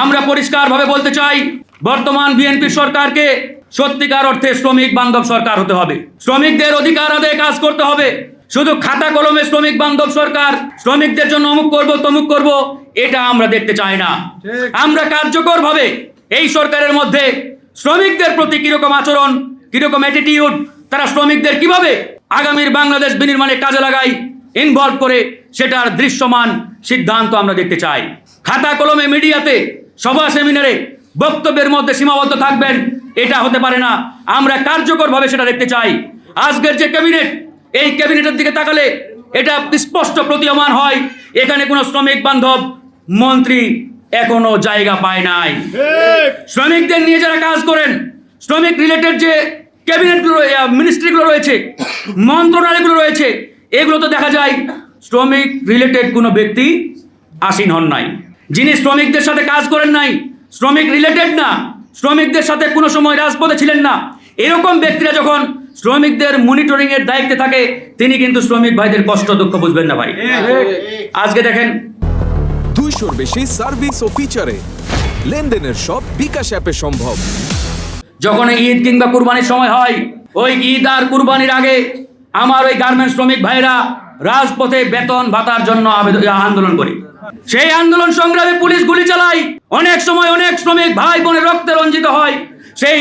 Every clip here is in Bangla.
আমরা পরিষ্কারভাবে বলতে চাই, বর্তমান বিএনপি সরকারকে সত্যিকার অর্থে শ্রমিক বান্ধব সরকার হতে হবে। শ্রমিকদের অধিকার আদায়ে কাজ করতে হবে। শুধু খাতা কলমে শ্রমিক বান্ধব সরকার, শ্রমিকদের জন্য অমুক করব তমুক করব, এটা আমরা দেখতে চাই না। আমরা কার্যকরভাবে এই সরকারের মধ্যে শ্রমিকদের প্রতি কিরকম আচরণ, কিরকম অ্যাটিটিউড, তারা শ্রমিকদের কিভাবে আগামীর বাংলাদেশ বিনির্মাণে কাজে লাগায় ইনভলভ করে, সেটার দৃশ্যমান সিদ্ধান্ত আমরা দেখতে চাই। খাতা কলমে মিডিয়াতে সভা সেমিনারে বক্তব্যের মধ্যে সীমাবদ্ধ থাকবেন, এটা হতে পারে না। আমরা কার্যকরভাবে সেটা দেখতে চাই। আজকের যে ক্যাবিনেট, এই ক্যাবিনেটের দিকে তাকালে এটা স্পষ্ট প্রতীয়মান হয় এখানে কোনো শ্রমিক বান্ধব মন্ত্রী এখনো জায়গা পায় নাই। শ্রমিকদের নিয়ে যারা কাজ করেন, শ্রমিক রিলেটেড যে ক্যাবিনেটগুলো, মিনিস্ট্রিগুলো রয়েছে, মন্ত্রণালয়গুলো রয়েছে, এগুলো তো দেখা যায় শ্রমিক রিলেটেড কোনো ব্যক্তি আসীন হন নাই। যিনি শ্রমিকদের সাথে কাজ করেন নাই, শ্রমিক রিলেটেড না, শ্রমিকদের সাথে কোনো সময় রাজপথে ছিলেন না, এরকম ব্যক্তিরা যখন শ্রমিকদের মনিটরিং এর দায়িত্বে থাকে, তিনি কিন্তু শ্রমিক ভাইদের কষ্ট দুঃখ বুঝবেন না ভাই। আজকে দেখেন 200-র বেশি সার্ভিস ও ফিচারে লেনদেনের সব বিকাশ অ্যাপে সম্ভব। যখন ঈদ কিংবা কুরবানির সময় হয়, ওই ঈদ আর কুরবানির আগে আমার ওই গার্মেন্টস শ্রমিক ভাইরা রাজপথে বেতন ভাতার জন্য আন্দোলন করে। সেই আন্দোলন সংগ্রামে পুলিশ গুলি চালায়, অনেক সময় অনেক শ্রমিক ভাই বোনের রক্তে রঞ্জিত হয় সেই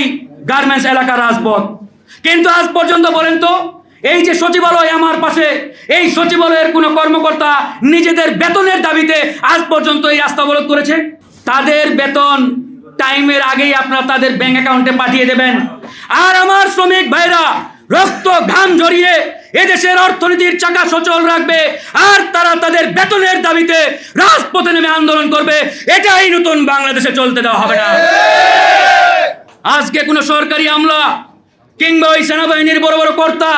গার্মেন্টস এলাকার রাজপথ। কিন্তু আজ পর্যন্ত বলেন তো, এই যে সচিবালয় আমার পাশে, এই সচিবালয়ের কোনো কর্মকর্তা নিজেদের বেতনের দাবিতে আজ পর্যন্ত এই রাস্তা অবরোধ করেছে? তাদের বেতন টাইমের আগেই আপনারা তাদের ব্যাংক অ্যাকাউন্টে পাঠিয়ে দেবেন, আর আমার শ্রমিক ভাইরা রক্ত ঘাম ঝরিয়ে এদেশের অর্থনীতির চাকা সচল রাখবে, আর তারা তাদের বেতনের দাবিতে রাজপথে নেমে আন্দোলন করবে। এটাই নতুন বাংলাদেশে চলতে দেওয়া হবে না। আজকে কোনো সরকারি আমলা কিংবা ওই সেনাবাহিনীর বড় বড় কর্তা,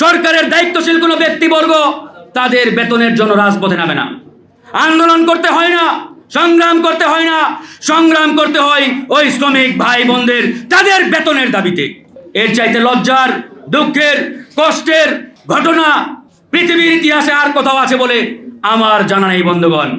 সরকারের দায়িত্বশীল কোনো ব্যক্তিবর্গ তাদের বেতনের জন্য রাজপথে নামে না। আন্দোলন করতে হয় না, সংগ্রাম করতে হয় না, সংগ্রাম করতে হয় ওই শ্রমিক ভাই বোনদের তাদের বেতনের দাবিতে। এর চাইতে লজ্জার, দুঃখের, কষ্টের ঘটনা পৃথিবীর ইতিহাসে আর কোথাও আছে বলে আমার জানা নেই বন্ধুগণ।